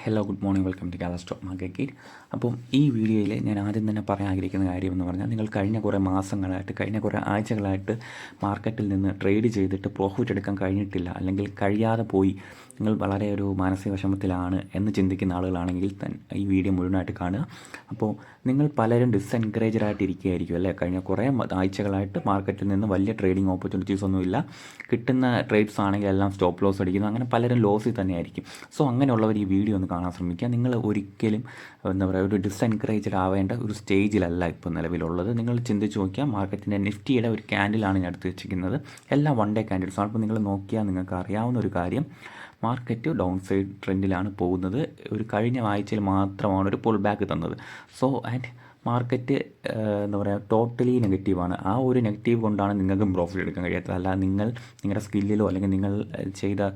Hello good morning welcome to Kerala stock market guide. അപ്പം ഈ വീഡിയോയിൽ ഞാൻ ആദ്യം തന്നെ പറയാൻ ആഗ്രഹിക്കുന്ന കാര്യം എന്ന് പറഞ്ഞാൽ, നിങ്ങൾ കഴിഞ്ഞ കുറേ മാസങ്ങളായിട്ട് കഴിഞ്ഞ കുറേ ആഴ്ചകളായിട്ട് മാർക്കറ്റിൽ നിന്ന് ട്രേഡ് ചെയ്തിട്ട് പ്രോഫിറ്റ് എടുക്കാൻ കഴിഞ്ഞിട്ടില്ല, അല്ലെങ്കിൽ കഴിയാതെ പോയി, നിങ്ങൾ വളരെ ഒരു മാനസിക വിഷമത്തിലാണ് എന്ന് ചിന്തിക്കുന്ന ആളുകളാണെങ്കിൽ ഈ വീഡിയോ മുഴുവനായിട്ട് കാണുക. അപ്പോൾ നിങ്ങൾ പലരും ഡിസ്എൻകറേജഡ് ആയിട്ട് ഇരിക്കുകയായിരിക്കും അല്ലേ. കഴിഞ്ഞ കുറേ ആഴ്ചകളായിട്ട് മാർക്കറ്റിൽ നിന്ന് വലിയ ട്രേഡിംഗ് ഓപ്പർച്യൂണിറ്റീസ് ഒന്നുമില്ല, കിട്ടുന്ന ട്രേഡ്സ് ആണെങ്കിൽ എല്ലാം സ്റ്റോപ്പ് ലോസ് അടിക്കുന്നു, അങ്ങനെ പലരും ലോസിൽ തന്നെയായിരിക്കും. സോ അങ്ങനെയുള്ളവർ ഈ വീഡിയോ ഒന്ന് കാണാൻ ശ്രമിക്കുക. നിങ്ങൾ ഒരിക്കലും എന്താ പറയുക, ഒരു ഡിസ്എൻകറേജ്ഡ് ആവേണ്ട ഒരു സ്റ്റേജിലല്ല ഇപ്പോൾ നിലവിലുള്ളത്. നിങ്ങൾ ചിന്തിച്ച് നോക്കിയാൽ മാർക്കറ്റിൻ്റെ നിഫ്റ്റിയുടെ ഒരു ക്യാൻഡിലാണ് ഞാൻ എടുത്ത് വെച്ചിരിക്കുന്നത്. എല്ലാം വൺ ഡേ ക്യാൻഡിൽസാണ്. അപ്പോൾ നിങ്ങൾ നോക്കിയാൽ നിങ്ങൾക്ക് അറിയാവുന്ന ഒരു കാര്യം, മാർക്കറ്റ് ഡൗൺ സൈഡ് ട്രെൻഡിലാണ് പോകുന്നത്. ഒരു കഴിഞ്ഞ ആഴ്ചയിൽ മാത്രമാണ് ഒരു പുൾ ബാക്ക് തന്നത്. സോ ആൻഡ് മാർക്കറ്റ് എന്താ പറയുക, ടോട്ടലി നെഗറ്റീവാണ്. ആ ഒരു നെഗറ്റീവ് കൊണ്ടാണ് നിങ്ങൾക്കും പ്രോഫിറ്റ് എടുക്കാൻ കഴിയാത്തത്. അല്ല നിങ്ങൾ നിങ്ങളുടെ സ്കില്ലിലോ അല്ലെങ്കിൽ നിങ്ങൾ ചെയ്ത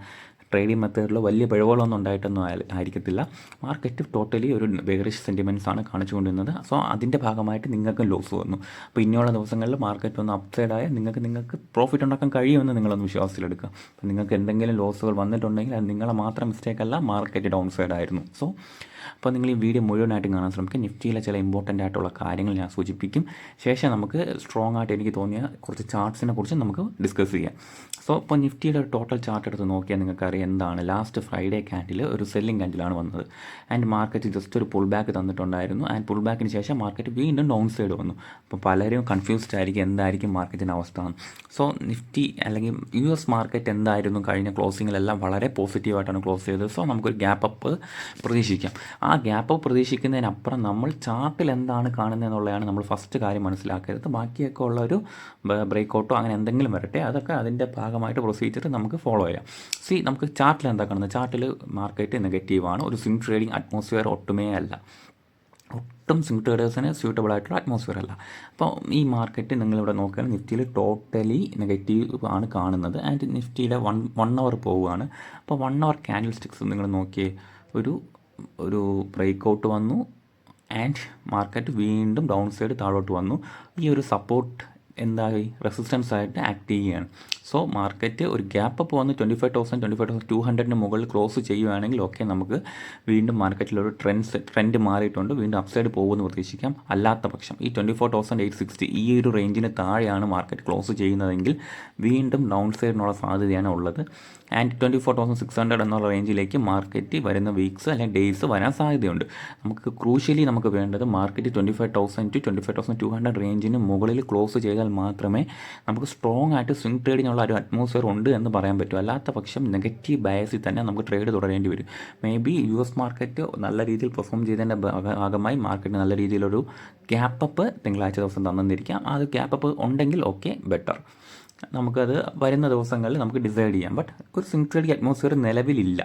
ട്രേഡിംഗ് മെത്തേഡിലോ വലിയ പിഴവുകളൊന്നും ഉണ്ടായിട്ടൊന്നും ആയിരിക്കത്തില്ല. മാർക്കറ്റ് ടോട്ടലി ഒരു ബെയറിഷ് സെൻറ്റിമെൻറ്റ്സ് ആണ് കാണിച്ചുകൊണ്ടിരുന്നത്. സോ അതിൻ്റെ ഭാഗമായിട്ട് നിങ്ങൾക്കും ലോസ് വന്നു. അപ്പോൾ ഇനിയുള്ള ദിവസങ്ങളിൽ മാർക്കറ്റ് ഒന്ന് അപ്സൈഡായാൽ നിങ്ങൾക്ക് പ്രോഫിറ്റ് ഉണ്ടാക്കാൻ കഴിയുമെന്ന് നിങ്ങളൊന്ന് വിശ്വാസത്തിലെടുക്കുക. അപ്പോൾ നിങ്ങൾക്ക് എന്തെങ്കിലും ലോസുകൾ വന്നിട്ടുണ്ടെങ്കിൽ അത് നിങ്ങളെ മാത്രം മിസ്റ്റേക്കല്ല, മാർക്കറ്റ് ഡൗൺ സൈഡ് ആയിരുന്നു. സോ അപ്പോൾ നിങ്ങൾ ഈ വീഡിയോ മുഴുവനായിട്ടും കാണാൻ ശ്രമിക്കുക. നിഫ്റ്റിയിലെ ചില ഇമ്പോർട്ടൻ്റ് ആയിട്ടുള്ള കാര്യങ്ങൾ ഞാൻ സൂചിപ്പിക്കും. ശേഷം നമുക്ക് സ്ട്രോങ് ആയിട്ട് എനിക്ക് തോന്നിയ കുറച്ച് ചാർട്ട്സിനെ കുറിച്ച് നമുക്ക് ഡിസ്കസ് ചെയ്യാം. സോ ഇപ്പോൾ നിഫ്റ്റിയുടെ ഒരു ടോട്ടൽ ചാർട്ട് എടുത്ത് നോക്കിയാൽ നിങ്ങൾക്കറിയാം എന്താണ്. ലാസ്റ്റ് ഫ്രൈഡേ ക്യാൻഡിൽ ഒരു സെല്ലിംഗ് ക്യാൻഡിലാണ് വന്നത്. ആൻഡ് മാർക്കറ്റ് ജസ്റ്റ് ഒരു പുൾ ബാക്ക് തന്നിട്ടുണ്ടായിരുന്നു. ആൻഡ് പുൾ ബാക്കിന് ശേഷം മാർക്കറ്റ് വീണ്ടും ഡൗൺ സൈഡ് വന്നു. അപ്പോൾ പലരും കൺഫ്യൂസ്ഡ് ആയിരിക്കും എന്തായിരിക്കും മാർക്കറ്റിൻ്റെ അവസ്ഥ. സോ നിഫ്റ്റി അല്ലെങ്കിൽ US മാർക്കറ്റ് എന്തായിരുന്നു കഴിഞ്ഞ ക്ലോസിങ്ങിലെല്ലാം വളരെ പോസിറ്റീവായിട്ടാണ് ക്ലോസ് ചെയ്തത്. സോ നമുക്കൊരു ഗ്യാപ്പ് അപ്പ് പ്രതീക്ഷിക്കാം. ആ ഗ്യാപ്പ് അപ്പ് പ്രതീക്ഷിക്കുന്നതിനപ്പുറം നമ്മൾ ചാർട്ടിൽ എന്താണ് കാണുന്നതെന്നുള്ളതാണ് നമ്മൾ ഫസ്റ്റ് കാര്യം മനസ്സിലാക്കരുത്. ബാക്കിയൊക്കെ ഉള്ളൊരു ബ്രേക്കൗട്ടോ അങ്ങനെ എന്തെങ്കിലും വരട്ടെ, അതൊക്കെ അതിൻ്റെ ഭാഗമായിട്ട് പ്രൊസീജിയർ നമുക്ക് ഫോളോ ചെയ്യാം. നമുക്ക് ചാർട്ടിൽ എന്താ കാണുന്നത്? ചാർട്ടിൽ മാർക്കറ്റ് നെഗറ്റീവാണ്. ഒരു സ്വിംഗ് ട്രേഡിംഗ് അറ്റ്മോസ്ഫിയർ ഒട്ടുമേ അല്ല. ഒട്ടും സ്വിംഗ് ട്രേഡേഴ്സിന് സ്യൂട്ടബിൾ ആയിട്ടുള്ള അറ്റ്മോസ്ഫിയർ അല്ല. അപ്പോൾ ഈ മാർക്കറ്റ് നിങ്ങളിവിടെ നോക്കുകയാണെങ്കിൽ നിഫ്റ്റിയിൽ ടോട്ടലി നെഗറ്റീവ് ആണ് കാണുന്നത്. ആൻഡ് നിഫ്റ്റിയുടെ വൺ അവർ പോവുകയാണ്. അപ്പോൾ 1 hour ക്യാൻഡിൽ സ്റ്റിക്സ് നിങ്ങൾ നോക്കിയേ, ഒരു ബ്രേക്കൗട്ട് വന്നു ആൻഡ് മാർക്കറ്റ് വീണ്ടും ഡൗൺ സൈഡ് താഴോട്ട് വന്നു. ഈ ഒരു സപ്പോർട്ട് എന്തായി, റെസിസ്റ്റൻസ് ആയിട്ട് ആക്ട് ചെയ്യുകയാണ്. സോ മാർക്കറ്റ് ഒരു ഗ്യാപ്പ് അപ്പ് വന്ന് 25,200 മുകളിൽ ക്ലോസ് ചെയ്യുകയാണെങ്കിൽ ഓക്കെ, നമുക്ക് വീണ്ടും മാർക്കറ്റിലൊരു ട്രെൻഡ് മാറിയിട്ടുണ്ട്, വീണ്ടും അപ്സൈഡ് പോകുമെന്ന് പ്രതീക്ഷിക്കാം. അല്ലാത്ത പക്ഷം ഈ 24,860 ഈ ഒരു റേഞ്ചിന് താഴെയാണ് മാർക്കറ്റ് ക്ലോസ് ചെയ്യുന്നതെങ്കിൽ വീണ്ടും ഡൗൺ സൈഡിനുള്ള സാധ്യതയാണ് ഉള്ളത്. ആൻഡ് 24,600 എന്നുള്ള റേഞ്ചിലേക്ക് മാർക്കറ്റ് വരുന്ന വീക്സ് അല്ലെങ്കിൽ ഡേയ്സ് വരാൻ സാധ്യതയുണ്ട്. നമുക്ക് ക്രൂഷ്യലി നമുക്ക് വേണ്ടത് മാർക്കറ്റ് 25,000 to 25,200 റേഞ്ചിന് മുകളിൽ ക്ലോസ് ചെയ്താൽ മാത്രമേ നമുക്ക് സ്ട്രോങ് ആയിട്ട് സ്വിംഗ് ട്രേഡിനുള്ള ഒരു അറ്റ്മോസ്ഫിയർ ഉണ്ട് എന്ന് പറയാൻ പറ്റും. അല്ലാത്ത പക്ഷം നെഗറ്റീവ് ബയസിൽ തന്നെ നമുക്ക് ട്രേഡ് തുടരേണ്ടി വരും. മേ ബി US മാർക്കറ്റ് നല്ല രീതിയിൽ പെർഫോം ചെയ്തതിൻ്റെ ഭാഗമായി മാർക്കറ്റ് നല്ല രീതിയിലൊരു ഗ്യാപ്പ് അപ്പ് തിങ്കളാഴ്ച ദിവസം തന്നിരിക്കാം. അത് ഗ്യാപ്പ് അപ്പ് ഉണ്ടെങ്കിൽ ഓക്കെ, ബെറ്റർ. നമുക്കത് വരുന്ന ദിവസങ്ങളിൽ നമുക്ക് ഡിസൈഡ് ചെയ്യാം. ബട്ട് ഒരു സ്വിംഗ് ട്രേഡിംഗ് അറ്റ്മോസ്ഫിയർ നിലവിലില്ല.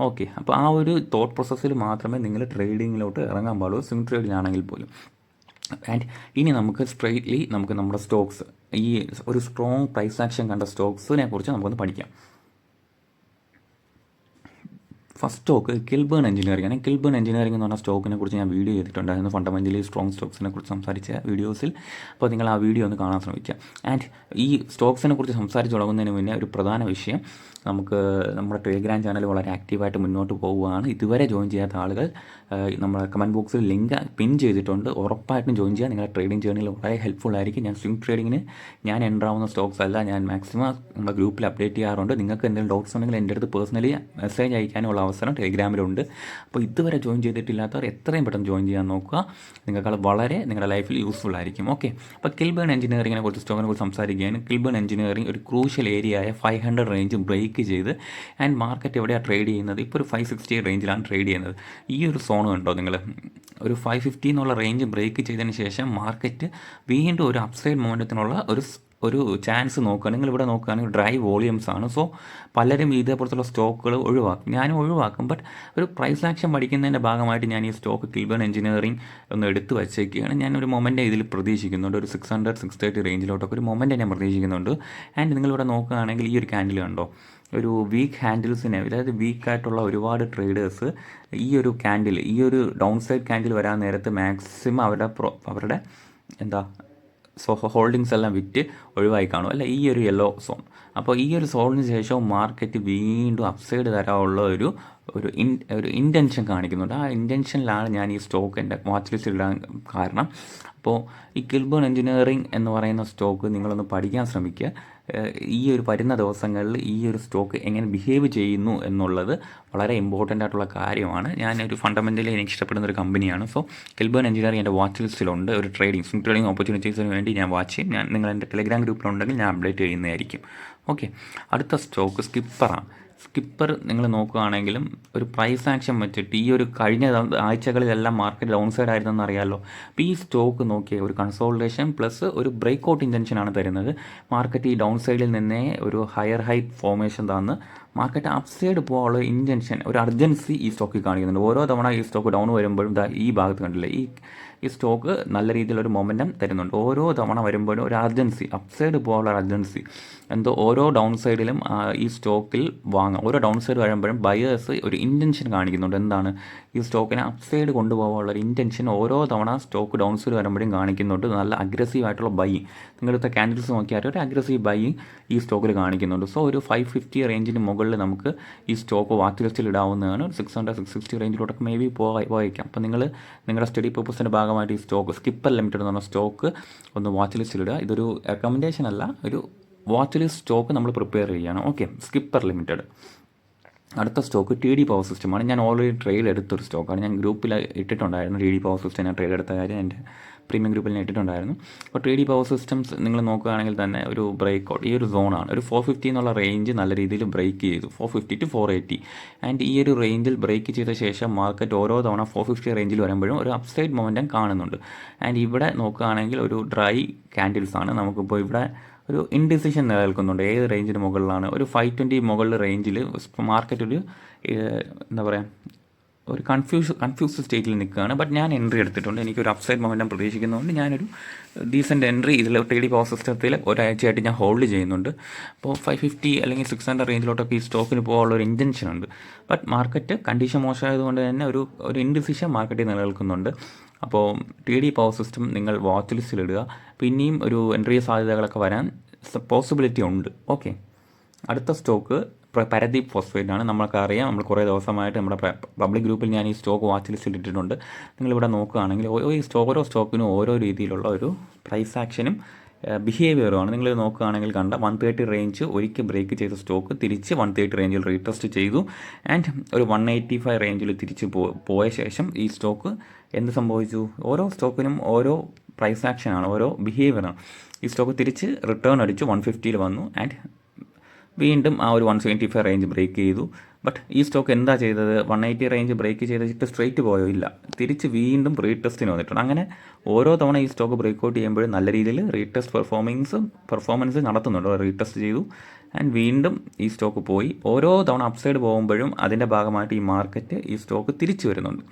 ഓക്കെ, അപ്പോൾ ആ ഒരു തോട്ട് പ്രോസസ്സിൽ മാത്രമേ നിങ്ങൾ ട്രേഡിങ്ങിലോട്ട് ഇറങ്ങാൻ പാടുള്ളൂ, സ്വിംഗ് ട്രേഡിലാണെങ്കിൽ പോലും. ആൻഡ് ഇനി നമുക്ക് സ്ട്രെയിറ്റ്ലി നമുക്ക് നമ്മുടെ സ്റ്റോക്സ്, ഈ ഒരു സ്ട്രോങ് പ്രൈസ് ആക്ഷൻ കണ്ട സ്റ്റോക്സിനെ കുറിച്ച് നമുക്കൊന്ന് പഠിക്കാം. ഫസ്റ്റ് സ്റ്റോക്ക് കിൽബേൺ എഞ്ചിനീയറിംഗ് ആണ്. കിൽബേൺ എഞ്ചിനീയറിംഗ് എന്ന് പറഞ്ഞ സ്റ്റോക്കിനെ കുറിച്ച് ഞാൻ വീഡിയോ ചെയ്തിട്ടുണ്ടായിരുന്നു, ഫണ്ടമെൻ്റലി സ്ട്രോങ് സ്റ്റോക്സിനെ കുറിച്ച് സംസാരിച്ച വീഡിയോസിൽ. അപ്പോൾ നിങ്ങൾ ആ വീഡിയോ ഒന്ന് കാണാൻ ശ്രമിക്കുക. ആൻഡ് ഈ സ്റ്റോക്സിനെ കുറിച്ച് സംസാരിച്ച് തുടങ്ങുന്നതിന് മുന്നേ ഒരു പ്രധാന വിഷയം, നമുക്ക് നമ്മുടെ ടെലിഗ്രാം ചാനൽ വളരെ ആക്റ്റീവായിട്ട് മുന്നോട്ട് പോവുകയാണ്. ഇതുവരെ ജോയിൻ ചെയ്യാത്ത ആളുകൾ നമ്മുടെ കമൻറ്റ് ബോക്സിൽ ലിങ്ക് പിൻ ചെയ്തിട്ടുണ്ട്, ഉറപ്പായിട്ടും ജോയിൻ ചെയ്യുക. നിങ്ങളുടെ ട്രേഡിംഗ് ജേർണിയിൽ വളരെ ഹെൽപ്ഫുൾ ആയിരിക്കും. ഞാൻ സ്വിംഗ് ട്രേഡിങ്ങിന് ഞാൻ എൻ്റർ ആവുന്ന സ്റ്റോക്സ് അല്ല, ഞാൻ മാക്സിമം നമ്മുടെ ഗ്രൂപ്പിൽ അപ്ഡേറ്റ് ചെയ്യാറുണ്ട്. നിങ്ങൾക്ക് എന്തെങ്കിലും ഡൗട്ട്സ് ഉണ്ടെങ്കിൽ എൻ്റെ അടുത്ത് പേഴ്സണലി മെസ്സേജ് അയക്കാനുള്ള അവസരം ടെലിഗ്രാമിലുണ്ട്. അപ്പോൾ ഇതുവരെ ജോയിൻ ചെയ്തിട്ടില്ലാത്തവർ എത്രയും പെട്ടെന്ന് ജോയിൻ ചെയ്യാൻ നോക്കുക. നിങ്ങൾക്ക് വളരെ നിങ്ങളുടെ ലൈഫിൽ യൂസ്ഫുൾ ആയിരിക്കും. ഓക്കെ, അപ്പോൾ കിൽബേൺ എഞ്ചിനീയറിങ്ങിനെ കുറിച്ച് സ്റ്റോക്കിനെ കുറിച്ച് സംസാരിക്കുകയാണ്. കിൽബേൺ എഞ്ചിനീയറിംഗ് ഒരു ക്രൂഷ്യൽ ഏരിയയായ 500 റേഞ്ച് ബ്രേക്ക് ചെയ്ത് ആൻഡ് മാർക്കറ്റ് എവിടെയാണ് ട്രേഡ് ചെയ്യുന്നത്? ഇപ്പോൾ ഒരു 560 റേഞ്ചിലാണ് ട്രേഡ് ചെയ്യുന്നത്. ഈ ഒരു സോൺ കണ്ടോ നിങ്ങൾ, ഒരു 550 എന്നുള്ള റേഞ്ച് ബ്രേക്ക് ചെയ്തതിന് ശേഷം മാർക്കറ്റ് വീണ്ടും ഒരു അപ്സൈഡ് മൊമെൻറ്റത്തിനുള്ള ഒരു ചാൻസ് നോക്കുക. നിങ്ങൾ ഇവിടെ നോക്കുകയാണെങ്കിൽ ഡ്രൈ വോളിയൂംസ് ആണ്. സോ പലരും ഇതേപോലത്തുള്ള സ്റ്റോക്കുകൾ ഒഴിവാക്കും, ഞാനും ഒഴിവാക്കും. ബട്ട് ഒരു പ്രൈസ് ആക്ഷൻ പഠിക്കുന്നതിൻ്റെ ഭാഗമായിട്ട് ഞാൻ ഈ സ്റ്റോക്ക് കിൽബേൺ എഞ്ചിനീയറിംഗ് ഒന്ന് എടുത്ത് വച്ചേക്കുകയാണ്. ഞാനൊരു മൊമെൻ്റ് ഇതിൽ പ്രതീക്ഷിക്കുന്നുണ്ട്, ഒരു 600-630 റേഞ്ചിലോട്ടൊക്കെ ഒരു മൊമെൻ്റ് ഞാൻ പ്രതീക്ഷിക്കുന്നുണ്ട്. ആൻഡ് നിങ്ങളിവിടെ നോക്കുകയാണെങ്കിൽ ഈ ഒരു ക്യാൻഡിൽ കണ്ടോ, ഒരു വീക്ക് ഹാൻഡിൽസിനെ, അതായത് വീക്കായിട്ടുള്ള ഒരുപാട് ട്രേഡേഴ്സ് ഈ ഒരു ക്യാൻഡിൽ, ഈ ഒരു ഡൗൺ സൈഡ് ക്യാൻഡിൽ വരാൻ നേരത്ത് മാക്സിമം അവരുടെ എന്താ ഹോൾഡിങ്സ് എല്ലാം വിറ്റ് ഒഴിവായി കാണും അല്ല, ഈ ഒരു യെല്ലോ സോൺ. അപ്പോൾ ഈ ഒരു സോണിന് ശേഷം മാർക്കറ്റ് വീണ്ടും അപ്സൈഡ് തരാനുള്ള ഒരു ഒരു ഇൻറ്റൻഷൻ കാണിക്കുന്നുണ്ട്. ആ ഇൻറ്റൻഷനിലാണ് ഞാൻ ഈ സ്റ്റോക്ക് എൻ്റെ വാച്ച് ലിസ്റ്റിൽ ഇടാൻ കാരണം. അപ്പോൾ ഈ കിൽബേൺ എഞ്ചിനീയറിംഗ് എന്ന് പറയുന്ന സ്റ്റോക്ക് നിങ്ങളൊന്ന് പഠിക്കാൻ ശ്രമിക്കുക. ഈ ഒരു വരുന്ന ദിവസങ്ങളിൽ ഈ ഒരു സ്റ്റോക്ക് എങ്ങനെ ബിഹേവ് ചെയ്യുന്നു എന്നുള്ളത് വളരെ ഇമ്പോർട്ടൻ്റ് ആയിട്ടുള്ള കാര്യമാണ്. ഞാനൊരു ഫണ്ടമെൻ്റലി എനിക്ക് ഇഷ്ടപ്പെടുന്ന ഒരു കമ്പനിയാണ്. സോ കിൽബേൺ എഞ്ചിനീയറിംഗ് എൻ്റെ വാച്ച് ലിസ്റ്റിലുണ്ട്. ഒരു സ്വിംഗ് ട്രേഡിംഗ് ഓപ്പർച്യൂണിറ്റീസിന് വേണ്ടി ഞാൻ വാച്ച് ചെയ്യും. നിങ്ങൾ എൻ്റെ ടെലിഗ്രാം ഗ്രൂപ്പിലുണ്ടെങ്കിൽ ഞാൻ അപ്ഡേറ്റ് ചെയ്യുന്നതായിരിക്കും. ഓക്കെ, അടുത്ത സ്റ്റോക്ക് സ്കിപ്പറാണ്. സ്കിപ്പർ നിങ്ങൾ നോക്കുകയാണെങ്കിലും ഒരു പ്രൈസ് ആക്ഷൻ വെച്ചിട്ട് ഈ ഒരു കഴിഞ്ഞ ആഴ്ചകളിലെല്ലാം മാർക്കറ്റ് ഡൗൺ സൈഡ് ആയിരുന്നെന്ന് അറിയാമല്ലോ. അപ്പോൾ ഈ സ്റ്റോക്ക് നോക്കിയ ഒരു കൺസോൾട്ടേഷൻ പ്ലസ് ഒരു ബ്രേക്ക് ഔട്ട് ഇൻറ്റൻഷനാണ് തരുന്നത്. മാർക്കറ്റ് ഈ ഡൗൺ സൈഡിൽ നിന്നേ ഒരു ഹയർ ഹൈറ്റ് ഫോർമേഷൻ തന്ന് മാർക്കറ്റ് അപ്പ് സൈഡ് പോകാനുള്ള ഇൻറ്റൻഷൻ, ഒരു അർജൻസി ഈ സ്റ്റോക്കിൽ കാണിക്കുന്നുണ്ട്. ഓരോ തവണ ഈ സ്റ്റോക്ക് ഡൗൺ വരുമ്പോഴും ഈ ഭാഗത്ത് കണ്ടില്ലേ, ഈ സ്റ്റോക്ക് നല്ല രീതിയിലൊരു മൊമെൻറ്റം തരുന്നുണ്ട്. ഓരോ തവണ വരുമ്പോഴും ഒരു അർജൻസി, അപ്പ് സൈഡ് പോകാനുള്ള ഒരു അർജൻസി എന്തോ ഓരോ ഡൗൺ സൈഡിലും ഈ സ്റ്റോക്കിൽ വാങ്ങാം. ഓരോ ഡൗൺ സൈഡ് വരുമ്പോഴും ബയേഴ്സ് ഒരു ഇൻറ്റൻഷൻ കാണിക്കുന്നുണ്ട്. എന്താണ്? ഈ സ്റ്റോക്കിനെ അപ്പ് സൈഡ് കൊണ്ടുപോകാനുള്ള ഒരു ഇൻറ്റൻഷൻ ഓരോ തവണ സ്റ്റോക്ക് ഡൗൺ സൈഡ് വരുമ്പോഴും കാണിക്കുന്നുണ്ട്. നല്ല അഗ്രസീവ് ആയിട്ടുള്ള ബൈയിങ്, നിങ്ങളടുത്ത ക്യാൻഡിൽസ് നോക്കിയാൽ ഒരു അഗ്രസീവ് ബൈയിങ് ഈ സ്റ്റോക്കിൽ കാണിക്കുന്നുണ്ട്. സോ ഒരു 550 റേഞ്ചിന് മുകളിൽ നമുക്ക് ഈ സ്റ്റോക്ക് വാച്ച് ലിസ്റ്റിൽ ഇടാവുന്നതാണ്. 600-660 റേഞ്ചിലോട്ടൊക്കെ മേ ബി പോയേക്കാം. അപ്പോൾ നിങ്ങളുടെ സ്റ്റഡി പർപ്പസിൻ്റെ ഭാഗമായിട്ട് ഈ സ്റ്റോക്ക് സ്കിപ്പർ ലിമിറ്റഡ് എന്ന് പറഞ്ഞ സ്റ്റോക്ക് ഒന്ന് വാച്ച് ലിസ്റ്റിലിടുക. ഇതൊരു റെക്കമെൻഡേഷൻ അല്ല, ഒരു വാച്ച് ലിസ്റ്റ് സ്റ്റോക്ക് നമ്മൾ പ്രിപ്പയർ ചെയ്യുകയാണ്. Okay, skipper limited. അടുത്ത സ്റ്റോക്ക് TD പവർ സിസ്റ്റമാണ്. ഞാൻ ഓൾറെഡി ട്രേഡ് എടുത്തൊരു സ്റ്റോക്കാണ്. ഞാൻ ഗ്രൂപ്പിൽ ഇട്ടിട്ടുണ്ടായിരുന്നു TD പവർ സിസ്റ്റം. ഞാൻ ട്രേഡ് എടുത്ത കാര്യം എൻ്റെ പ്രീമിയം ഗ്രൂപ്പിൽ ഞാൻ ഇട്ടിട്ടുണ്ടായിരുന്നു. അപ്പോൾ TD പവർ സിസ്റ്റംസ് നിങ്ങൾ നോക്കുകയാണെങ്കിൽ തന്നെ ഒരു ബ്രേക്ക് ഔട്ട്, ഈ ഒരു സോണാണ്. ഒരു 450 എന്നുള്ള റേഞ്ച് നല്ല രീതിയിൽ ബ്രേക്ക് ചെയ്തു, 450 to 480. ആൻഡ് ഈ ഒരു റേഞ്ചിൽ ബ്രേക്ക് ചെയ്ത ശേഷം മാർക്കറ്റ് ഓരോ തവണ 450 റേഞ്ചിൽ വരുമ്പോഴും ഒരു അപ്സൈഡ് മൊമെൻറ്റം കാണുന്നുണ്ട്. ആൻഡ് ഇവിടെ നോക്കുകയാണെങ്കിൽ ഒരു ഡ്രൈ ക്യാൻഡിൽസ് ആണ്. നമുക്കിപ്പോൾ ഇവിടെ ഒരു ഇൻഡിസിഷൻ നിലനിൽക്കുന്നുണ്ട്. ഏത് റേഞ്ചിന് മുകളിലാണ്? ഒരു 520 മുകളിൽ റേഞ്ചിൽ മാർക്കറ്റ് ഒരു എന്താ പറയുക, ഒരു കൺഫ്യൂസ്ഡ് സ്റ്റേറ്റിൽ നിൽക്കുകയാണ്. ബട്ട് ഞാൻ എൻട്രി എടുത്തിട്ടുണ്ട്. എനിക്കൊരു അപ്സൈഡ് മൊമെൻറ്റം പ്രതീക്ഷിക്കുന്നതുകൊണ്ട് ഞാനൊരു ഡീസൻറ്റ് എൻട്രി ഇതിൽ TD പവർ സിസ്റ്റത്തിൽ ഒരാഴ്ചയായിട്ട് ഞാൻ ഹോൾഡ് ചെയ്യുന്നുണ്ട്. അപ്പോൾ 550 അല്ലെങ്കിൽ 600 റേഞ്ചിലോട്ടൊക്കെ ഈ സ്റ്റോക്കിന് പോകാനുള്ള ഒരു ഇൻറ്റൻഷൻ ഉണ്ട്. ബട്ട് മാർക്കറ്റ് കണ്ടീഷൻ മോശമായതുകൊണ്ട് തന്നെ ഒരു ഇൻഡിസിഷൻ മാർക്കറ്റിൽ നിലനിൽക്കുന്നുണ്ട്. അപ്പോൾ TD പവർ സിസ്റ്റം നിങ്ങൾ വാച്ച് ലിസ്റ്റിലിടുക. പിന്നെയും ഒരു എൻട്രി സാധ്യതകളൊക്കെ വരാൻ പോസിബിലിറ്റി ഉണ്ട്. ഓക്കെ, അടുത്ത സ്റ്റോക്ക് പരദീപ് ഫോസ്ഫേറ്റ് ആണ്. നമ്മൾക്കറിയാം, നമ്മൾ കുറേ ദിവസമായിട്ട് നമ്മുടെ പബ്ലിക് ഗ്രൂപ്പിൽ ഞാൻ ഈ സ്റ്റോക്ക് വാച്ച് ലിസ്റ്റിൽ ഇട്ടിട്ടുണ്ട്. നിങ്ങളിവിടെ നോക്കുകയാണെങ്കിൽ ഓരോ സ്റ്റോക്കിനും ഓരോ രീതിയിലുള്ള ഒരു പ്രൈസ് ആക്ഷനും ബിഹേവിയറുമാണ്. നിങ്ങൾ നോക്കുകയാണെങ്കിൽ കണ്ട 130 റേഞ്ച് ഒരിക്കൽ ബ്രേക്ക് ചെയ്ത സ്റ്റോക്ക് തിരിച്ച് 130 റേഞ്ചിൽ റീടെസ്റ്റ് ചെയ്തു. ആൻഡ് ഒരു 185 റേഞ്ചിൽ തിരിച്ച് പോയ ശേഷം ഈ സ്റ്റോക്ക് എന്ത് സംഭവിച്ചു? ഓരോ സ്റ്റോക്കിനും ഓരോ പ്രൈസ് ആക്ഷനാണ്, ഓരോ ബിഹേവിയറാണ്. ഈ സ്റ്റോക്ക് തിരിച്ച് റിട്ടേൺ അടിച്ചു 150 വന്നു. ആൻഡ് വീണ്ടും ആ ഒരു 175 റേഞ്ച് ബ്രേക്ക് ചെയ്തു. ബട്ട് ഈ സ്റ്റോക്ക് എന്താ ചെയ്തത്? 180 റേഞ്ച് ബ്രേക്ക് ചെയ്തിട്ട് സ്ട്രേറ്റ് പോയോ? ഇല്ല, തിരിച്ച് വീണ്ടും റീടെസ്റ്റിന് വന്നിട്ടുണ്ട്. അങ്ങനെ ഓരോ തവണ ഈ സ്റ്റോക്ക് ബ്രേക്ക് ഔട്ട് ചെയ്യുമ്പോഴും നല്ല രീതിയിൽ റീടെസ്റ്റ് പെർഫോമൻസ് നടത്തുന്നുണ്ട്. റീടെസ്റ്റ് ചെയ്തു ആൻഡ് വീണ്ടും ഈ സ്റ്റോക്ക് പോയി. ഓരോ തവണ അപ്സൈഡ് പോകുമ്പോഴും അതിൻ്റെ ഭാഗമായിട്ട് ഈ മാർക്കറ്റ് ഈ സ്റ്റോക്ക് തിരിച്ചു വരുന്നുണ്ട്.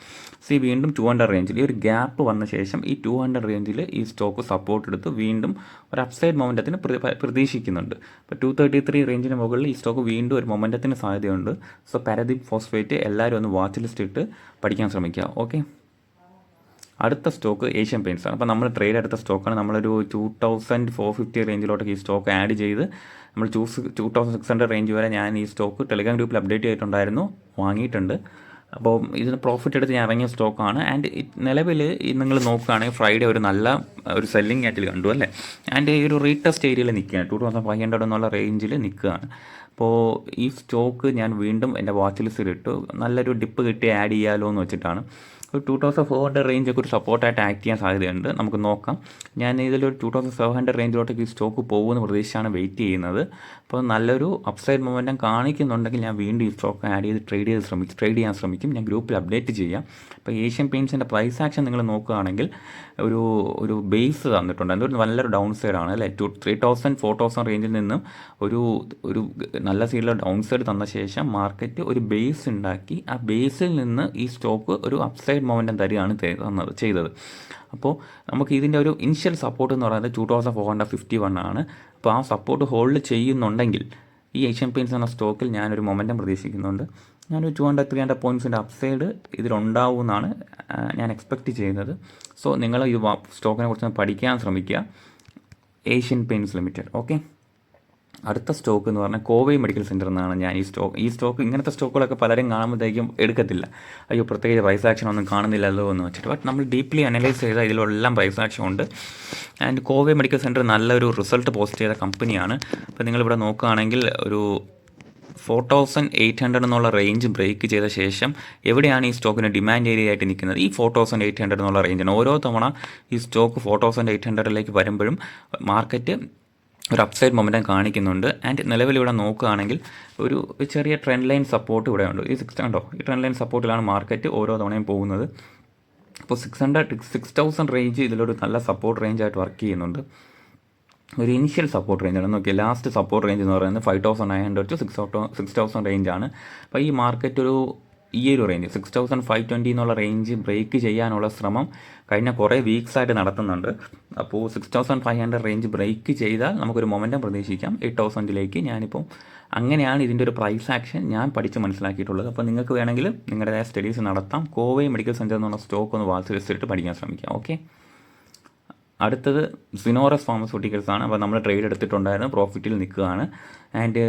വീണ്ടും 200 റേഞ്ചിൽ ഈ ഒരു ഗ്യാപ്പ് വന്ന ശേഷം ഈ 200 റേഞ്ചിൽ ഈ സ്റ്റോക്ക് സപ്പോർട്ട് എടുത്ത് വീണ്ടും ഒരു അപ്സൈഡ് മൊമെൻറ്റത്തിന് പ്രതീക്ഷിക്കുന്നുണ്ട്. ഇപ്പോൾ 233 റേഞ്ചിന് മുകളിൽ ഈ സ്റ്റോക്ക് വീണ്ടും ഒരു മൊമെൻറ്റത്തിന് സാധ്യതയുണ്ട്. സോ പാരദീപ് ഫോസ്ഫേറ്റ് എല്ലാവരും ഒന്ന് വാച്ച് ലിസ്റ്റ് ഇട്ട് പഠിക്കാൻ ശ്രമിക്കുക. ഓക്കെ, അടുത്ത സ്റ്റോക്ക് ഏഷ്യൻ പെയിൻറ്റ്സ് ആണ്. അപ്പോൾ നമ്മൾ ട്രേഡ് എടുത്ത സ്റ്റോക്കാണ്. നമ്മളൊരു 2450 റേഞ്ചിലോട്ടൊക്കെ ഈ സ്റ്റോക്ക് ആഡ് ചെയ്ത് നമ്മൾ 2600 റേഞ്ച് വരെ ഞാൻ ഈ സ്റ്റോക്ക് ടെലിഗ്രാം ഗ്രൂപ്പിൽ അപ്ഡേറ്റ് ചെയ്തിട്ടുണ്ടായിരുന്നു, വാങ്ങിയിട്ടുണ്ട്. അപ്പോൾ ഇതിന് പ്രോഫിറ്റ് എടുത്ത് ഞാൻ ഇറങ്ങിയ സ്റ്റോക്കാണ്. ആൻഡ് നിലവിൽ നിങ്ങൾ നോക്കുകയാണെങ്കിൽ ഫ്രൈഡേ ഒരു നല്ല ഒരു സെല്ലിംഗ് ആറ്റിൽ കണ്ടു അല്ലേ. ആൻഡ് ഈ ഒരു റീടെസ്റ്റ് ഏരിയയിൽ നിൽക്കുകയാണ്, 2500 എന്നുള്ള റേഞ്ചിൽ നിൽക്കുകയാണ്. അപ്പോൾ ഈ സ്റ്റോക്ക് ഞാൻ വീണ്ടും എൻ്റെ വാച്ച് ലിസ്റ്റിലിട്ടു. നല്ലൊരു ഡിപ്പ് കിട്ടി ആഡ് ചെയ്യാമല്ലോ എന്ന് വെച്ചിട്ടാണ്. ഒരു 2400 റേഞ്ചൊക്കെ ഒരു സപ്പോർട്ടായിട്ട് ആക്ട് ചെയ്യാൻ സാധ്യതയുണ്ട്. നമുക്ക് നോക്കാം. ഞാൻ ഇതിലൊരു 2700 റേഞ്ചിലോട്ടേക്ക് ഈ സ്റ്റോക്ക് പോകുമെന്ന് പ്രതീക്ഷിച്ചാണ് വെയിറ്റ് ചെയ്യുന്നത്. അപ്പോൾ നല്ലൊരു അപ്സൈഡ് മൊമെൻറ്റം കാണിക്കുന്നുണ്ടെങ്കിൽ ഞാൻ വീണ്ടും ഈ സ്റ്റോക്ക് ആഡ് ചെയ്ത് ട്രേഡ് ചെയ്യാൻ ശ്രമിക്കും. ഞാൻ ഗ്രൂപ്പിൽ അപ്ഡേറ്റ് ചെയ്യാം. അപ്പോൾ ഏഷ്യൻ പെയിൻറ്റ്സിൻ്റെ പ്രൈസ് ആക്ഷൻ നിങ്ങൾ നോക്കുകയാണെങ്കിൽ ഒരു ബേസ് തന്നിട്ടുണ്ട്. അതൊരു നല്ലൊരു ഡൗൺ സൈഡാണ് അല്ലേ. 3000-4000 റേഞ്ചിൽ നിന്നും ഒരു നല്ല സൈഡിലെ ഡൗൺ സൈഡ് തന്ന ശേഷം മാർക്കറ്റ് ഒരു ബേസ് ഉണ്ടാക്കി ആ ബേസിൽ നിന്ന് ഈ സ്റ്റോക്ക് ഒരു അപ്സൈഡ് മൊമെൻറ്റം തരികയാണ് ചെയ്തത്. അപ്പോൾ നമുക്ക് ഇതിൻ്റെ ഒരു ഇനിഷ്യൽ സപ്പോർട്ട് എന്ന് പറയുന്നത് 2451 ആണ്. അപ്പോൾ ആ സപ്പോർട്ട് ഹോൾഡ് ചെയ്യുന്നുണ്ടെങ്കിൽ ഈ ഏഷ്യൻ പെയിൻറ്റ്സ് എന്ന സ്റ്റോക്കിൽ ഞാനൊരു മൊമെൻറ്റം പ്രതീക്ഷിക്കുന്നുണ്ട്. ഞാനൊരു 200-300 പോയിൻറ്റ്സിൻ്റെ അപ്സൈഡ് ഇതിലുണ്ടാവുമെന്നാണ് ഞാൻ എക്സ്പെക്റ്റ് ചെയ്യുന്നത്. സോ നിങ്ങൾ ഈ സ്റ്റോക്കിനെ കുറിച്ച് പഠിക്കാൻ ശ്രമിക്കുക. Asian paints limited. ഓക്കെ, അടുത്ത സ്റ്റോക്ക് എന്ന് പറഞ്ഞാൽ കോവൈ മെഡിക്കൽ സെൻറ്റർ എന്നാണ് ഞാൻ ഈ സ്റ്റോക്ക് ഇങ്ങനത്തെ സ്റ്റോക്കുകളൊക്കെ പലരും കാണുമ്പോഴത്തേക്കും എടുക്കത്തില്ല. അയ്യോ പ്രത്യേകിച്ച് പ്രൈസ് ആക്ഷൻ ഒന്നും കാണുന്നില്ലല്ലോ എന്ന് വെച്ചിട്ട്. ബട്ട് നമ്മൾ ഡീപ്ലി അനലൈസ് ചെയ്താൽ ഇതിലെല്ലാം പ്രൈസ് ആക്ഷൻ ഉണ്ട്. ആൻഡ് കോവൈ മെഡിക്കൽ സെൻറ്റർ നല്ലൊരു റിസൾട്ട് പോസ്റ്റ് ചെയ്ത കമ്പനിയാണ്. അപ്പോൾ നിങ്ങളിവിടെ നോക്കുകയാണെങ്കിൽ ഒരു 4800 എന്നുള്ള റേഞ്ച് ബ്രേക്ക് ചെയ്ത ശേഷം എവിടെയാണ് ഈ സ്റ്റോക്കിന് ഡിമാൻഡ് ഏരിയ ആയിട്ട് നിൽക്കുന്നത്? ഈ 4800 എന്നുള്ള റേഞ്ചാണ്. ഓരോ തവണ ഈ സ്റ്റോക്ക് 4800 വരുമ്പോഴും മാർക്കറ്റ് ഒരു അപ്സൈഡ് മൊമെൻറ്റം കാണിക്കുന്നുണ്ട്. ആൻഡ് നിലവിലിവിടെ നോക്കുകയാണെങ്കിൽ ഒരു ചെറിയ ട്രെൻഡ് ലൈൻ സപ്പോർട്ട് ഇവിടെ ഉണ്ട്. ഈ 6 ഈ ട്രെൻഡ് ലൈൻ സപ്പോർട്ടിലാണ് മാർക്കറ്റ് ഓരോ തവണയും പോകുന്നത്. അപ്പോൾ 6000 റേഞ്ച് ഇതിലൊരു നല്ല സപ്പോർട്ട് റേഞ്ചായിട്ട് വർക്ക് ചെയ്യുന്നുണ്ട്. ഒരു ഇനിഷ്യൽ സപ്പോർട്ട് റേഞ്ചാണ്. നോക്കിയാൽ ലാസ്റ്റ് സപ്പോർട്ട് റേഞ്ച് എന്ന് പറയുന്നത് 5900 to 6000 റേഞ്ചാണ്. അപ്പോൾ ഈ മാർക്കറ്റ് ഈ ഒരു റേഞ്ച് 6520 എന്നുള്ള റേഞ്ച് ബ്രേക്ക് ചെയ്യാനുള്ള ശ്രമം കഴിഞ്ഞ കുറേ വീക്സായിട്ട് നടത്തുന്നുണ്ട്. അപ്പോൾ 6500 റേഞ്ച് ബ്രേക്ക് ചെയ്താൽ നമുക്കൊരു മൊമെൻറ്റം പ്രതീക്ഷിക്കാം 8000ലേക്ക്. ഞാനിപ്പോൾ അങ്ങനെയാണ് ഇതിൻ്റെ ഒരു പ്രൈസ് ആക്ഷൻ ഞാൻ പഠിച്ച് മനസ്സിലാക്കിയിട്ടുള്ളത്. അപ്പോൾ നിങ്ങൾക്ക് വേണമെങ്കിൽ നിങ്ങളുടേതായ സ്റ്റഡീസ് നടത്താം. കോവൈ മെഡിക്കൽ സെൻറ്റർ എന്നുള്ള സ്റ്റോക്ക് ഒന്ന് വാച്ച് ചെയ്തിട്ട് പഠിക്കാൻ ശ്രമിക്കാം. ഓക്കെ, അടുത്തത് സിനോറസ് ഫാർമസ്യൂട്ടിക്കൽസ് ആണ്. അപ്പോൾ നമ്മൾ ട്രേഡ് എടുത്തിട്ടുണ്ടായിരുന്നു, പ്രോഫിറ്റിൽ നിൽക്കുകയാണ്. ആൻഡ്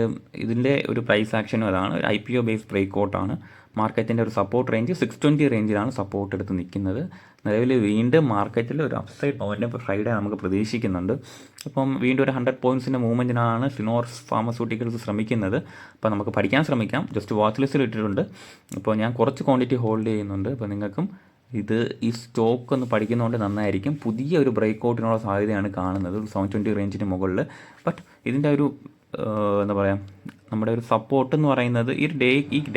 ഇതിൻ്റെ ഒരു പ്രൈസ് ആക്ഷനും അതാണ്. ഒരു IPO ബേസ്ഡ് ബ്രേക്ക് ഔട്ടാണ്. മാർക്കറ്റിൻ്റെ ഒരു സപ്പോർട്ട് റേഞ്ച് 620 റേഞ്ചിലാണ് സപ്പോർട്ട് എടുത്ത് നിൽക്കുന്നത്. നിലവിൽ വീണ്ടും മാർക്കറ്റിൽ ഒരു അപ്സൈഡ് മൊമെൻറ്റം ഫ്രൈഡേ നമുക്ക് പ്രതീക്ഷിക്കുന്നുണ്ട്. അപ്പം വീണ്ടും ഒരു 100 പോയിൻറ്റ്സിൻ്റെ മൂവ്മെൻറ്റിനാണ് സിനോറസ് ഫാർമസ്യൂട്ടിക്കൽസ് ശ്രമിക്കുന്നത്. അപ്പോൾ നമുക്ക് പഠിക്കാൻ ശ്രമിക്കാം. ജസ്റ്റ് വാച്ച് ലിസ്റ്റിൽ ഇട്ടിട്ടുണ്ട്. അപ്പോൾ ഞാൻ കുറച്ച് ക്വാണ്ടിറ്റി ഹോൾഡ് ചെയ്യുന്നുണ്ട്. അപ്പോൾ നിങ്ങൾക്കും ഈ സ്റ്റോക്ക് ഒന്ന് പഠിക്കുന്നതുകൊണ്ട് നന്നായിരിക്കും. പുതിയ ഒരു ബ്രേക്ക് ഔട്ടിനുള്ള സാധ്യതയാണ് കാണുന്നത് 720 റേഞ്ചിന് മുകളിൽ. ബട്ട് ഇതിൻ്റെ ഒരു എന്താ പറയുക, നമ്മുടെ ഒരു സപ്പോർട്ട് എന്ന് പറയുന്നത് ഈ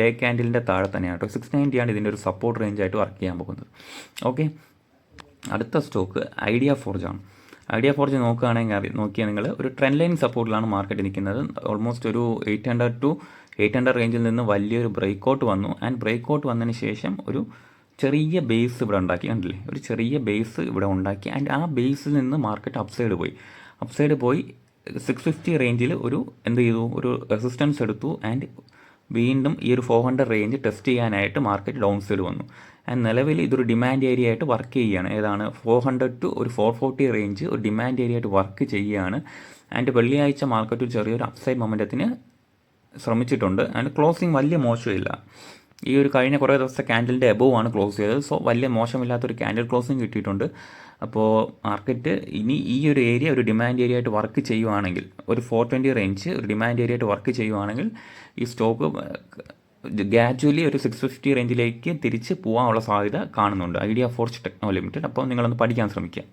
ഡേ ക്യാൻഡിലിൻ്റെ താഴെ തന്നെയാണ് കേട്ടോ. 690 ആണ് ഇതിൻ്റെ ഒരു സപ്പോർട്ട് റേഞ്ചായിട്ട് വർക്ക് ചെയ്യാൻ പോകുന്നത്. ഓക്കെ, അടുത്ത സ്റ്റോക്ക് ഐഡിയ ഫോർജ് ആണ്. ഐഡിയ ഫോർജ് നോക്കിയാൽ നിങ്ങൾ ഒരു ട്രെൻഡ് ലൈൻ സപ്പോർട്ടിലാണ് മാർക്കറ്റ് നിൽക്കുന്നത്. ഓൾമോസ്റ്റ് ഒരു 800 റേഞ്ചിൽ നിന്ന് വലിയൊരു ബ്രേക്ക് ഔട്ട് വന്നു. ആൻഡ് ബ്രേക്ക് ഔട്ട് വന്നതിന് ശേഷം ഒരു ചെറിയ ബേസ് ഇവിടെ ഉണ്ടാക്കി, കണ്ടില്ലേ? ഒരു ചെറിയ ബേസ് ഇവിടെ ഉണ്ടാക്കി. ആൻഡ് ആ ബേസിൽ നിന്ന് മാർക്കറ്റ് അപ്സൈഡ് പോയി 650 റേഞ്ചിൽ ഒരു റെസിസ്റ്റൻസ് എടുത്തു. ആൻഡ് വീണ്ടും ഈ ഒരു 400 റേഞ്ച് ടെസ്റ്റ് ചെയ്യാനായിട്ട് മാർക്കറ്റ് ഡൗൺ സൈഡ് വന്നു. ആൻഡ് നിലവിൽ ഇതൊരു ഡിമാൻഡ് ഏരിയ ആയിട്ട് വർക്ക് ചെയ്യുകയാണ്. ഏതാണ് 400 to 440 റേഞ്ച് ഒരു ഡിമാൻഡ് ഏരിയ ആയിട്ട് വർക്ക് ചെയ്യുകയാണ്. ആൻഡ് വെള്ളിയാഴ്ച മാർക്കറ്റ് ഒരു ചെറിയൊരു അപ്സൈഡ് മൊമെൻറ്റത്തിന് ശ്രമിച്ചിട്ടുണ്ട്. ആൻഡ് ക്ലോസിങ് വലിയ മോശമില്ല. ഈ ഒരു കഴിഞ്ഞ കുറേ ദിവസത്തെ ക്യാൻഡലിൻ്റെ എബോവ് ആണ് ക്ലോസ് ചെയ്തത്. സോ വലിയ മോശമില്ലാത്തൊരു ക്യാൻഡിൽ ക്ലോസിങ് കിട്ടിയിട്ടുണ്ട്. അപ്പോൾ മാർക്കറ്റ് ഇനി ഈ ഒരു ഏരിയ ഒരു ഡിമാൻഡ് ഏരിയ ആയിട്ട് വർക്ക് ചെയ്യുവാണെങ്കിൽ, ഒരു 420 റേഞ്ച് ഒരു ഡിമാൻഡ് ഏരിയ ആയിട്ട് വർക്ക് ചെയ്യുവാണെങ്കിൽ ഈ സ്റ്റോക്ക് ഗ്രാജുവലി ഒരു 650 റേഞ്ചിലേക്ക് തിരിച്ച് പോകാനുള്ള സാധ്യത കാണുന്നുണ്ട്. Idea forge techno limited. അപ്പോൾ നിങ്ങളൊന്ന് പഠിക്കാൻ ശ്രമിക്കുക.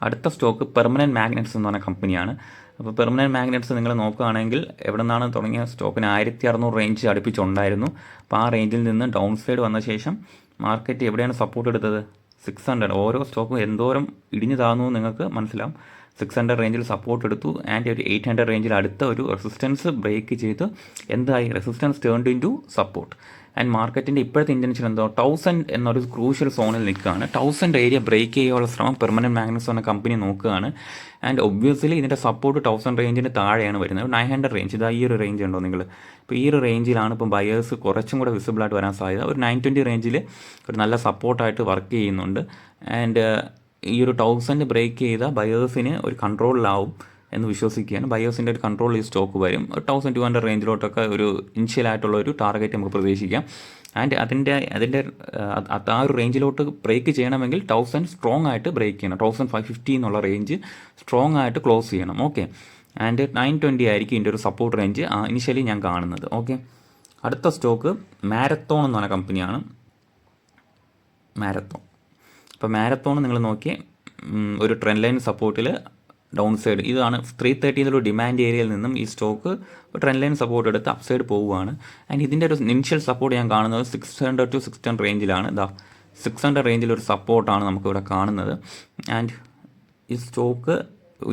അടുത്ത സ്റ്റോക്ക് പെർമനൻറ്റ് മാഗ്നറ്റ്സ് എന്ന് പറഞ്ഞ കമ്പനിയാണ്. അപ്പോൾ പെർമനൻറ്റ് മാഗ്നറ്റ്സ് നിങ്ങൾ നോക്കുകയാണെങ്കിൽ എവിടെ നിന്നാണ് തുടങ്ങിയ സ്റ്റോക്കിന് 1600 റേഞ്ച് അടുപ്പിച്ചുണ്ടായിരുന്നു. അപ്പോൾ ആ റേഞ്ചിൽ നിന്ന് ഡൗൺ സൈഡ് വന്ന ശേഷം മാർക്കറ്റ് എവിടെയാണ് സപ്പോർട്ട് എടുത്തത്? 600. ഓരോ സ്റ്റോക്കും എന്തോരം ഇടിഞ്ഞു താഴ്ന്നു നിങ്ങൾക്ക് മനസ്സിലാവും. 600 റേഞ്ചിൽ സപ്പോർട്ട് എടുത്തു. ആൻഡ് ഒരു 800 റേഞ്ചിൽ അടുത്ത ഒരു റെസിസ്റ്റൻസ് ബ്രേക്ക് ചെയ്ത് എന്തായി? Resistance turned into support. And മാർക്കറ്റിൻ്റെ ഇപ്പോഴത്തെ ഇൻറ്റൻഷൻ എന്തോ 1000 എന്നൊരു ക്രൂഷ്യൽ സോണിൽ നിൽക്കുകയാണ്. 1000 ഏരിയ ബ്രേക്ക് ചെയ്യാനുള്ള ശ്രമം പെർമനൻറ്റ് മാഗ്നറ്റ്സ് എന്ന കമ്പനി നോക്കുകയാണ്. ആൻഡ് ഒബ്വിയസ്ലി ഇതിൻ്റെ സപ്പോർട്ട് 1000 റേഞ്ചിന് താഴെയാണ് വരുന്നത്. 900 റേഞ്ച്, ഇതാ ഈ ഒരു റേഞ്ച് ഉണ്ടോ നിങ്ങൾ? ഇപ്പോൾ ഈ ഒരു റേഞ്ചിലാണ് ഇപ്പം ബയേഴ്സ് കുറച്ചും കൂടെ വിസിബിളായിട്ട് വരാൻ സാധ്യത. ഒരു 920 റേഞ്ചിൽ ഒരു നല്ല സപ്പോർട്ടായിട്ട് വർക്ക് ചെയ്യുന്നുണ്ട്. ആൻഡ് ഈ ഒരു 1000 ബ്രേക്ക് ചെയ്ത ബയേഴ്സിന് ഒരു കൺട്രോളിലാവും എന്ന് വിശ്വസിക്കുകയാണ്. ബയേഴ്സിൻ്റെ ഒരു കൺട്രോൾ ഈ സ്റ്റോക്ക് വരും. 1200 റേഞ്ചിലോട്ടൊക്കെ ഒരു ഇനിഷ്യലായിട്ടുള്ള ഒരു ടാർഗറ്റ് നമുക്ക് പ്രതീക്ഷിക്കാം. ആൻഡ് അതിൻ്റെ ആ ഒരു റേഞ്ചിലോട്ട് ബ്രേക്ക് ചെയ്യണമെങ്കിൽ 1000 സ്ട്രോങ് ആയിട്ട് ബ്രേക്ക് ചെയ്യണം. 1550 എന്നുള്ള റേഞ്ച് സ്ട്രോങ് ആയിട്ട് ക്ലോസ് ചെയ്യണം. ഓക്കെ, ആൻഡ് 920 ആയിരിക്കും ഇതിൻ്റെ ഒരു സപ്പോർട്ട് റേഞ്ച് ഇനിഷ്യലി ഞാൻ കാണുന്നത്. ഓക്കെ, അടുത്ത സ്റ്റോക്ക് മാരത്തോൺ എന്ന് പറഞ്ഞ കമ്പനിയാണ്. മാരത്തോൺ. അപ്പോൾ മാരത്തോൺ നിങ്ങൾ നോക്കിയേ ഒരു ട്രെൻഡ് ലൈൻ സപ്പോർട്ടിൽ ഡൗൺ സൈഡ് ഇതാണ് 330 എന്നൊരു ഡിമാൻഡ് ഏരിയയിൽ നിന്നും ഈ സ്റ്റോക്ക് ട്രെൻഡ് ലൈൻ സപ്പോർട്ട് എടുത്ത് അപ്പ് സൈഡ് പോവുകയാണ്. ആൻഡ് ഇതിൻ്റെ ഒരു ഇനിഷ്യൽ സപ്പോർട്ട് ഞാൻ കാണുന്നത് 600 to 610 റേഞ്ചിലാണ്. 600 റേഞ്ചിലൊരു സപ്പോർട്ടാണ് നമുക്കിവിടെ കാണുന്നത്. ആൻഡ് ഈ സ്റ്റോക്ക്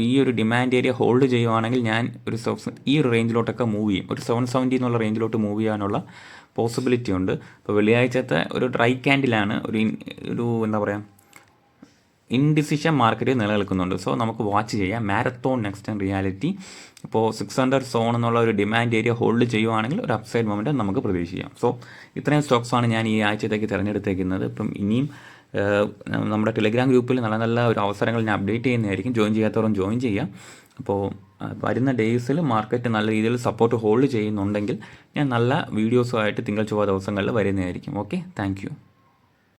ഈ ഒരു ഡിമാൻഡ് ഏരിയ ഹോൾഡ് ചെയ്യുവാണെങ്കിൽ ഞാൻ ഈ ഒരു റേഞ്ചിലോട്ടൊക്കെ മൂവ് ചെയ്യും. ഒരു 770 എന്നുള്ള റേഞ്ചിലോട്ട് മൂവ് ചെയ്യാനുള്ള പോസിബിലിറ്റി ഉണ്ട്. ഇപ്പോൾ വെള്ളിയാഴ്ചത്തെ ഒരു ഡ്രൈ ക്യാൻഡിലാണ് ഒരു എന്താ പറയുക ഇൻഡിസിഷൻ മാർക്കറ്റ് നിലനിൽക്കുന്നുണ്ട്. സോ നമുക്ക് വാച്ച് ചെയ്യാം. Marathon next and reality. ഇപ്പോൾ 600 സോൺ എന്നുള്ള ഒരു ഡിമാൻഡ് ഏരിയ ഹോൾഡ് ചെയ്യുവാണെങ്കിൽ ഒരു അപ്സൈഡ് മൊമെൻറ്റ് നമുക്ക് പ്രതീക്ഷിക്കാം. സോ ഇത്രയും സ്റ്റോക്സാണ് ഞാൻ ഈ ആഴ്ചത്തേക്ക് തിരഞ്ഞെടുത്തേക്കുന്നത്. ഇപ്പം ഇനിയും നമ്മുടെ ടെലിഗ്രാം ഗ്രൂപ്പിൽ നല്ല നല്ല ഒരു അവസരങ്ങൾ ഞാൻ അപ്ഡേറ്റ് ചെയ്യുന്നതായിരിക്കും. ജോയിൻ ചെയ്യാത്തവരും ജോയിൻ ചെയ്യാം. അപ്പോൾ വരുന്ന ഡേയ്സിൽ മാർക്കറ്റ് നല്ല രീതിയിൽ സപ്പോർട്ട് ഹോൾഡ് ചെയ്യുന്നുണ്ടെങ്കിൽ ഞാൻ നല്ല വീഡിയോസുമായിട്ട് തിങ്കൾ ചൊവ്വ ദിവസങ്ങളിൽ വരുന്നതായിരിക്കും. Okay, thank you.